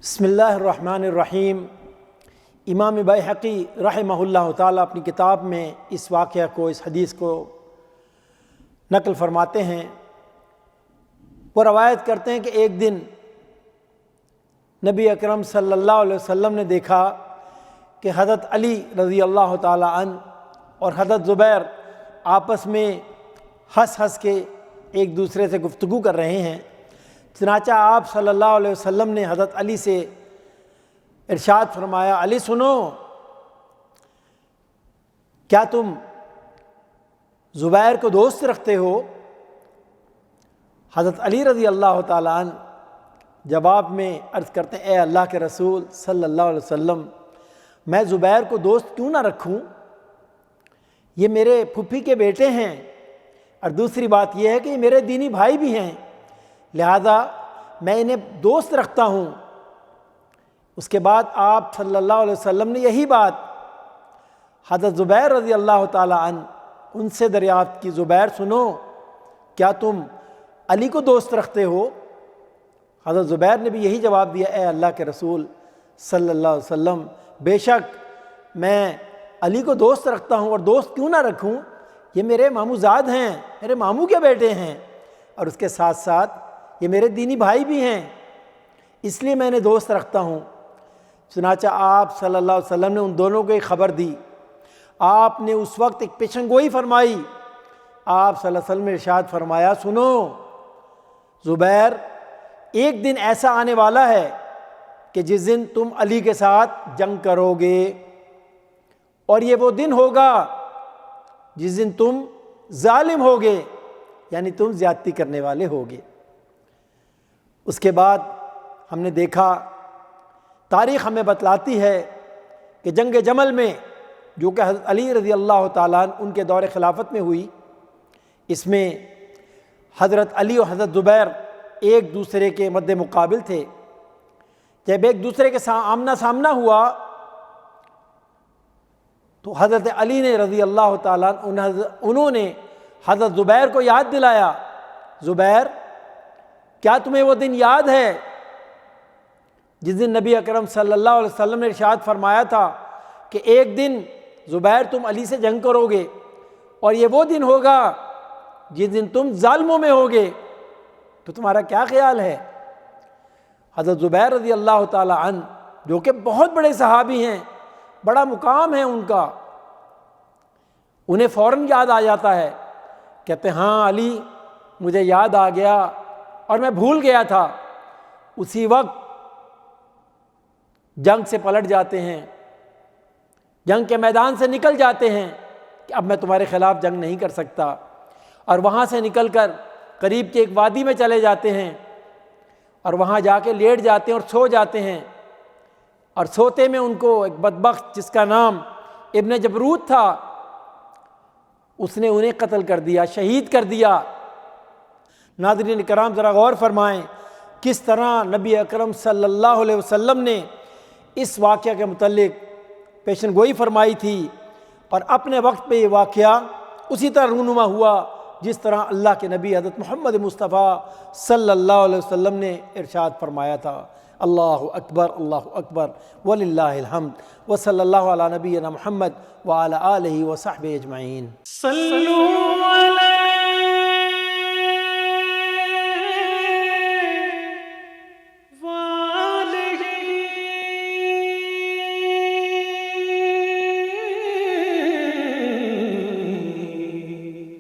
بسم اللہ الرحمن الرحیم۔ امام بیہقی رحمہ اللہ تعالیٰ اپنی کتاب میں اس واقعہ کو، اس حدیث کو نقل فرماتے ہیں۔ وہ روایت کرتے ہیں کہ ایک دن نبی اکرم صلی اللہ علیہ وسلم نے دیکھا کہ حضرت علی رضی اللہ تعالیٰ عنہ اور حضرت زبیر آپس میں ہنس ہنس کے ایک دوسرے سے گفتگو کر رہے ہیں۔ چنانچہ آپ صلی اللہ علیہ وسلم نے حضرت علی سے ارشاد فرمایا، علی سنو، کیا تم زبیر کو دوست رکھتے ہو؟ حضرت علی رضی اللہ تعالیٰ عنہ جواب میں عرض کرتے ہیں، اے اللہ کے رسول صلی اللہ علیہ وسلم، میں زبیر کو دوست کیوں نہ رکھوں؟ یہ میرے پھوپھی کے بیٹے ہیں، اور دوسری بات یہ ہے کہ یہ میرے دینی بھائی بھی ہیں، لہذا میں انہیں دوست رکھتا ہوں۔ اس کے بعد آپ صلی اللہ علیہ وسلم نے یہی بات حضرت زبیر رضی اللہ تعالیٰ عنہ ان سے دریافت کی، زبیر سنو، کیا تم علی کو دوست رکھتے ہو؟ حضرت زبیر نے بھی یہی جواب دیا، اے اللہ کے رسول صلی اللہ علیہ وسلم، بے شک میں علی کو دوست رکھتا ہوں، اور دوست کیوں نہ رکھوں، یہ میرے ماموں زاد ہیں، میرے ماموں کے بیٹے ہیں، اور اس کے ساتھ ساتھ یہ میرے دینی بھائی بھی ہیں، اس لیے میں انہیں دوست رکھتا ہوں۔ چنانچہ آپ صلی اللہ علیہ وسلم نے ان دونوں کو ایک خبر دی۔ آپ نے اس وقت ایک پیشن گوئی فرمائی۔ آپ صلی اللہ علیہ وسلم نے ارشاد فرمایا، سنو زبیر، ایک دن ایسا آنے والا ہے کہ جس دن تم علی کے ساتھ جنگ کرو گے، اور یہ وہ دن ہوگا جس دن تم ظالم ہوگے، یعنی تم زیادتی کرنے والے ہوگے۔ اس کے بعد ہم نے دیکھا، تاریخ ہمیں بتلاتی ہے کہ جنگ جمل میں، جو کہ حضرت علی رضی اللہ تعالیٰ عنہ ان کے دور خلافت میں ہوئی، اس میں حضرت علی اور حضرت زبیر ایک دوسرے کے مد مقابل تھے۔ جب ایک دوسرے کے آمنا سامنا ہوا تو حضرت علی نے رضی اللہ تعالیٰ عنہ انہوں نے حضرت زبیر کو یاد دلایا، زبیر کیا تمہیں وہ دن یاد ہے جس دن نبی اکرم صلی اللہ علیہ وسلم نے ارشاد فرمایا تھا کہ ایک دن زبیر تم علی سے جنگ کرو گے، اور یہ وہ دن ہوگا جس دن تم ظالموں میں ہوگے، تو تمہارا کیا خیال ہے؟ حضرت زبیر رضی اللہ تعالی عنہ جو کہ بہت بڑے صحابی ہیں، بڑا مقام ہے ان کا، انہیں فوراً یاد آ جاتا ہے، کہتے ہیں ہاں علی مجھے یاد آ گیا اور میں بھول گیا تھا۔ اسی وقت جنگ سے پلٹ جاتے ہیں، جنگ کے میدان سے نکل جاتے ہیں کہ اب میں تمہارے خلاف جنگ نہیں کر سکتا، اور وہاں سے نکل کر قریب کے ایک وادی میں چلے جاتے ہیں، اور وہاں جا کے لیٹ جاتے ہیں اور سو جاتے ہیں، اور سوتے میں ان کو ایک بدبخت جس کا نام ابن جبروت تھا، اس نے انہیں قتل کر دیا، شہید کر دیا۔ ناظرین کرام ذرا غور فرمائیں کس طرح نبی اکرم صلی اللہ علیہ وسلم نے اس واقعہ کے متعلق پیشن گوئی فرمائی تھی، اور اپنے وقت پہ یہ واقعہ اسی طرح رونما ہوا جس طرح اللہ کے نبی حضرت محمد مصطفیٰ صلی اللہ علیہ وسلم نے ارشاد فرمایا تھا۔ اللہ اکبر، اللہ اکبر، وللہ الحمد، وصلی اللہ علی نبینا محمد وعلی آلہ وصحبہ اجمعین۔ صلوا علی